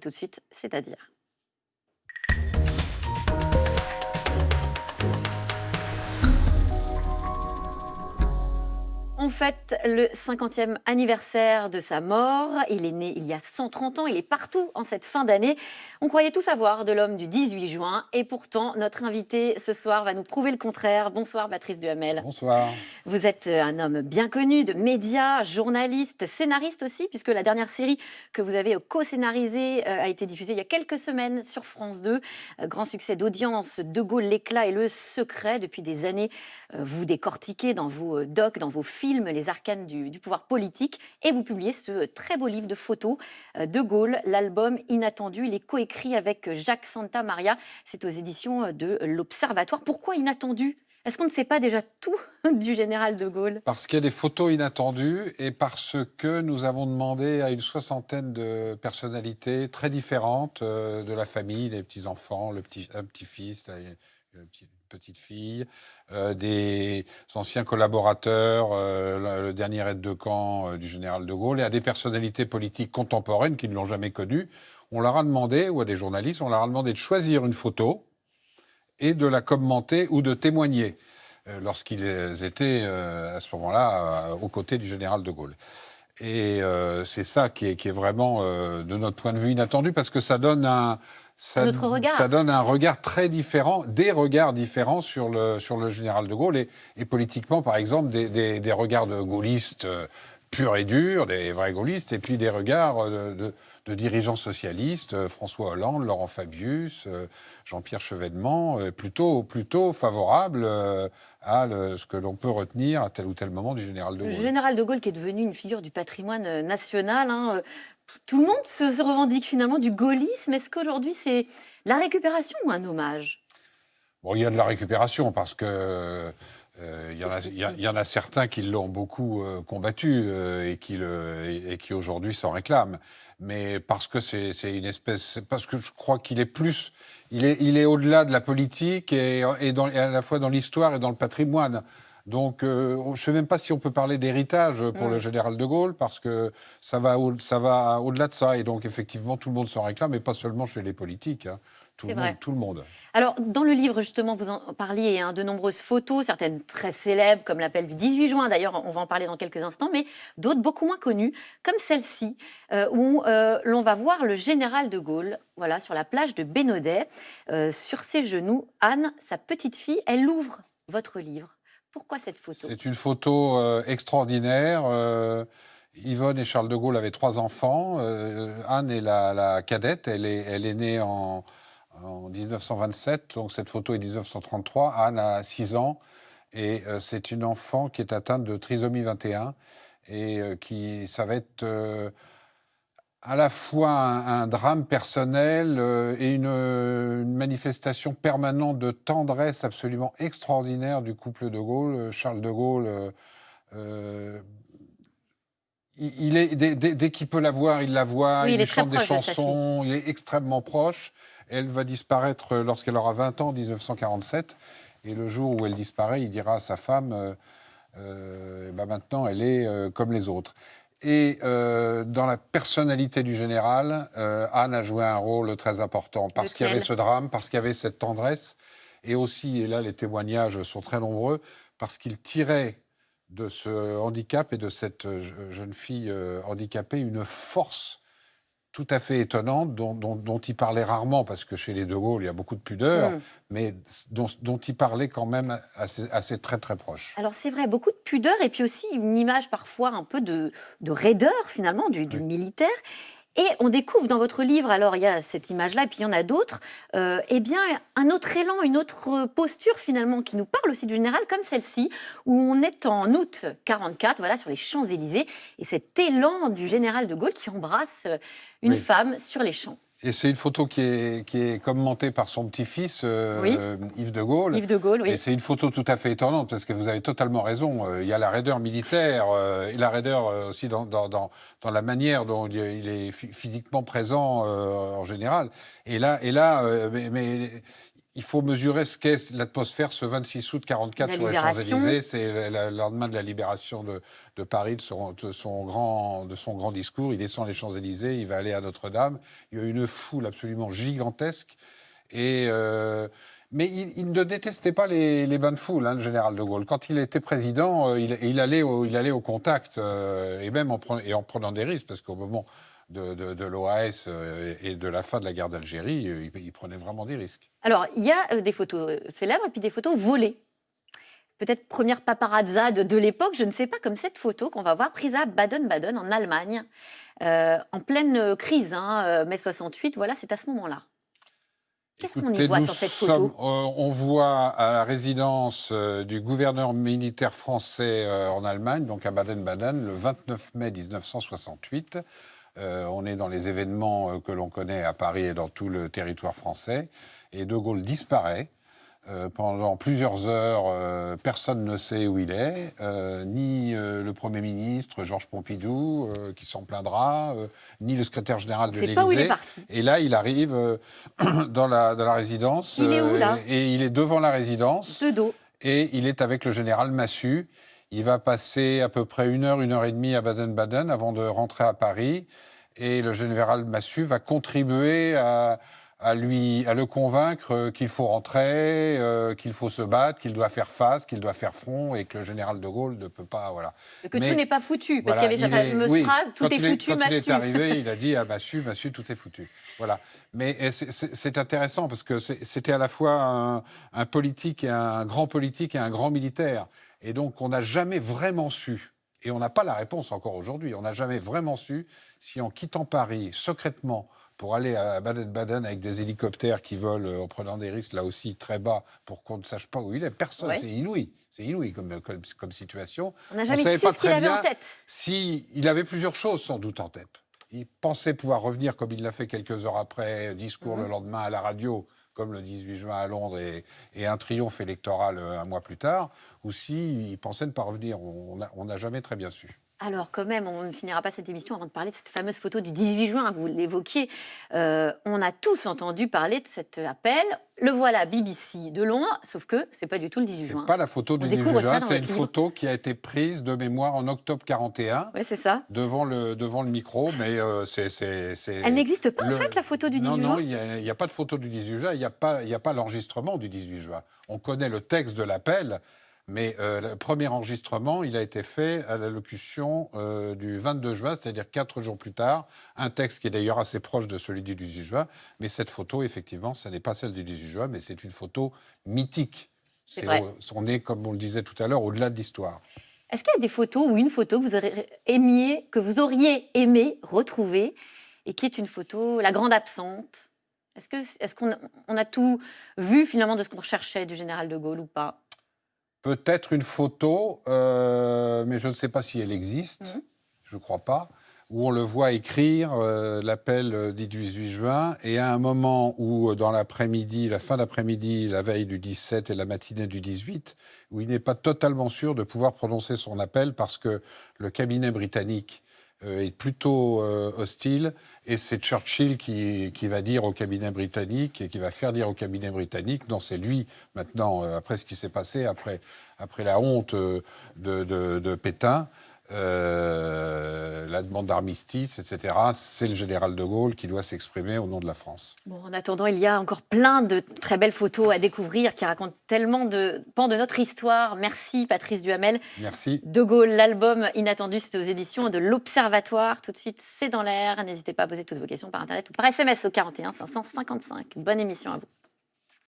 Tout de suite, c'est-à-dire. On fête le 50e anniversaire de sa mort. Il est né il y a 130 ans, il est partout en cette fin d'année. On croyait tout savoir de l'homme du 18 juin et pourtant notre invité ce soir va nous prouver le contraire. Bonsoir Patrice Duhamel. Bonsoir. Vous êtes un homme bien connu de médias, journaliste, scénariste aussi, puisque la dernière série que vous avez co-scénarisée a été diffusée il y a quelques semaines sur France 2. Grand succès d'audience, De Gaulle, l'éclat et le secret. Depuis des années, vous décortiquez dans vos docs, dans vos films, les arcanes du pouvoir politique. Et vous publiez ce très beau livre de photos, De Gaulle, l'album inattendu. Il est coécrit avec Jacques Santamaria. C'est aux éditions de l'Observatoire. Pourquoi inattendu ? Est-ce qu'on ne sait pas déjà tout du général de Gaulle ? Parce qu'il y a des photos inattendues et parce que nous avons demandé à une soixantaine de personnalités très différentes de la famille, les petits-enfants, un petit-fils, une petite-fille, des anciens collaborateurs, le dernier aide de camp du général de Gaulle, et à des personnalités politiques contemporaines qui ne l'ont jamais connu. On leur a demandé, ou à des journalistes, on leur a demandé de choisir une photo et de la commenter ou de témoigner lorsqu'ils étaient à ce moment-là aux côtés du général de Gaulle. Et c'est ça qui est vraiment, de notre point de vue, inattendu, parce que ça donne un regard très différent, des regards différents sur le général de Gaulle, et politiquement, par exemple, des regards de gaullistes purs et durs, des vrais gaullistes, et puis des regards de dirigeants socialistes, François Hollande, Laurent Fabius, Jean-Pierre Chevènement, plutôt favorables à ce que l'on peut retenir à tel ou tel moment du général de Gaulle. Le général de Gaulle qui est devenu une figure du patrimoine national. Tout le monde se revendique finalement du gaullisme. Est-ce qu'aujourd'hui c'est la récupération ou un hommage ? Bon, il y a de la récupération parce que il y en a certains qui l'ont beaucoup combattu et qui aujourd'hui s'en réclament. Mais parce que c'est une espèce, parce que je crois qu'il est plus, il est au-delà de la politique et à la fois dans l'histoire et dans le patrimoine. Donc, je ne sais même pas si on peut parler d'héritage pour le général de Gaulle, parce que ça va au-delà de ça. Et donc, effectivement, tout le monde s'en réclame, et pas seulement chez les politiques. Hein. Tout le monde. Alors, dans le livre, justement, vous en parliez, de nombreuses photos, certaines très célèbres, comme l'appel du 18 juin, d'ailleurs, on va en parler dans quelques instants, mais d'autres beaucoup moins connues, comme celle-ci, où l'on va voir le général de Gaulle, voilà, sur la plage de Bénodet, sur ses genoux. Anne, sa petite fille, elle ouvre votre livre. Pourquoi cette photo ? C'est une photo extraordinaire. Yvonne et Charles de Gaulle avaient 3 enfants. Anne est la cadette, elle est née en 1927, donc cette photo est 1933. Anne a 6 ans et c'est une enfant qui est atteinte de trisomie 21 et ça va être à la fois un drame personnel et une manifestation permanente de tendresse absolument extraordinaire du couple de Gaulle. Charles de Gaulle, dès qu'il peut la voir, il la voit, oui, il lui chante des chansons, il est extrêmement proche. Elle va disparaître lorsqu'elle aura 20 ans, en 1947. Et le jour où elle disparaît, il dira à sa femme maintenant, elle est comme les autres. Et dans la personnalité du général, Anne a joué un rôle très important parce qu'il y avait ce drame, parce qu'il y avait cette tendresse. Et aussi, et là les témoignages sont très nombreux, parce qu'il tirait de ce handicap et de cette jeune fille handicapée une force tout à fait étonnante, dont il parlait rarement, parce que chez les De Gaulle, il y a beaucoup de pudeur, mais dont il parlait quand même assez très, très proche. Alors c'est vrai, beaucoup de pudeur, et puis aussi une image parfois un peu de raideur, finalement, du militaire. Et on découvre dans votre livre, alors il y a cette image-là, et puis il y en a d'autres, bien un autre élan, une autre posture finalement qui nous parle aussi du général, comme celle-ci, où on est en août 44, voilà, sur les Champs-Élysées, et cet élan du général de Gaulle qui embrasse une femme sur les champs. Et c'est une photo qui est commentée par son petit-fils, Yves de Gaulle. Yves de Gaulle, oui. Et c'est une photo tout à fait étonnante, parce que vous avez totalement raison. Il y a la raideur militaire et la raideur aussi dans la manière dont il est physiquement présent en général. Et là, mais il faut mesurer ce qu'est l'atmosphère ce 26 août 1944 sur les Champs-Élysées. C'est le lendemain de la libération de Paris, de son grand discours. Il descend les Champs-Élysées, il va aller à Notre-Dame. Il y a une foule absolument gigantesque. Mais il ne détestait pas les bains de foule, le général de Gaulle. Quand il était président, il allait au contact, et même en prenant des risques, parce qu'au moment de l'OAS et de la fin de la guerre d'Algérie, il prenait vraiment des risques. Alors, il y a des photos célèbres et puis des photos volées. Peut-être première paparazza de l'époque, je ne sais pas, comme cette photo qu'on va voir prise à Baden-Baden, en Allemagne, en pleine crise, mai 68, voilà, c'est à ce moment-là. Qu'est-ce qu'on y voit sur cette photo ? On voit à la résidence du gouverneur militaire français en Allemagne, donc à Baden-Baden, le 29 mai 1968. On est dans les événements que l'on connaît à Paris et dans tout le territoire français. Et De Gaulle disparaît. Pendant plusieurs heures, personne ne sait où il est, ni le Premier ministre Georges Pompidou, qui s'en plaindra, ni le secrétaire général de l'Élysée. C'est pas où il est parti. Et là, il arrive dans la résidence. Il est où, là ? Et il est devant la résidence. De dos. Et il est avec le général Massu. Il va passer à peu près une heure et demie à Baden-Baden avant de rentrer à Paris. Et le général Massu va contribuer à le convaincre qu'il faut rentrer, qu'il faut se battre, qu'il doit faire face, qu'il doit faire front et que le général de Gaulle ne peut pas... Voilà. Que tout n'est pas foutu, parce qu'il y avait cette fameuse phrase « tout est foutu, Massu ». Quand il est arrivé, il a dit à Massu, tout est foutu. Voilà. Mais c'est intéressant parce que c'était à la fois un politique, un grand politique et un grand militaire. Et donc on n'a jamais vraiment su, et on n'a pas la réponse encore aujourd'hui, on n'a jamais vraiment su si en quittant Paris secrètement, pour aller à Baden-Baden avec des hélicoptères qui volent en prenant des risques, là aussi très bas, pour qu'on ne sache pas où il est. Personne, ouais. C'est inouï comme situation. On n'a jamais su ce qu'il avait en tête. Il avait plusieurs choses sans doute en tête. Il pensait pouvoir revenir, comme il l'a fait quelques heures après, discours le lendemain à la radio, comme le 18 juin à Londres, et un triomphe électoral un mois plus tard, ou s'il pensait ne pas revenir. On n'a jamais très bien su. Alors quand même, on ne finira pas cette émission avant de parler de cette fameuse photo du 18 juin, vous l'évoquiez. On a tous entendu parler de cet appel. Le voilà, BBC de Londres, sauf que ce n'est pas du tout le 18 juin. Ce n'est pas la photo du 18 juin, c'est une photo qui a été prise de mémoire en octobre 1941. Oui, c'est ça. Devant le micro, mais c'est... Elle n'existe pas en fait, la photo du 18 juin ? Non, il n'y a pas de photo du 18 juin, il n'y a pas l'enregistrement du 18 juin. On connaît le texte de l'appel, mais le premier enregistrement, il a été fait à l'allocution du 22 juin, c'est-à-dire 4 jours plus tard. Un texte qui est d'ailleurs assez proche de celui du 18 juin. Mais cette photo, effectivement, ce n'est pas celle du 18 juin, mais c'est une photo mythique. On est, comme on le disait tout à l'heure, au-delà de l'histoire. Est-ce qu'il y a des photos ou une photo que vous auriez aimé retrouver et qui est une photo, la grande absente ? Est-ce qu'on a tout vu finalement de ce qu'on recherchait du général de Gaulle ou pas ? Peut-être une photo, mais je ne sais pas si elle existe, je ne crois pas, où on le voit écrire l'appel du 18 juin, et à un moment où, dans l'après-midi, la fin d'après-midi, la veille du 17 et la matinée du 18, où il n'est pas totalement sûr de pouvoir prononcer son appel parce que le cabinet britannique est plutôt hostile, et c'est Churchill qui va dire au cabinet britannique, et qui va faire dire au cabinet britannique, non, c'est lui maintenant, après ce qui s'est passé, après la honte de Pétain, la demande d'armistice, etc., c'est le général de Gaulle qui doit s'exprimer au nom de la France. Bon, en attendant, il y a encore plein de très belles photos à découvrir qui racontent tellement de pans de notre histoire. Merci Patrice Duhamel. Merci. De Gaulle, l'album Inattendu, c'est aux éditions de l'Observatoire. Tout de suite, c'est dans l'air. N'hésitez pas à poser toutes vos questions par Internet ou par SMS au 41 555. Bonne émission à vous.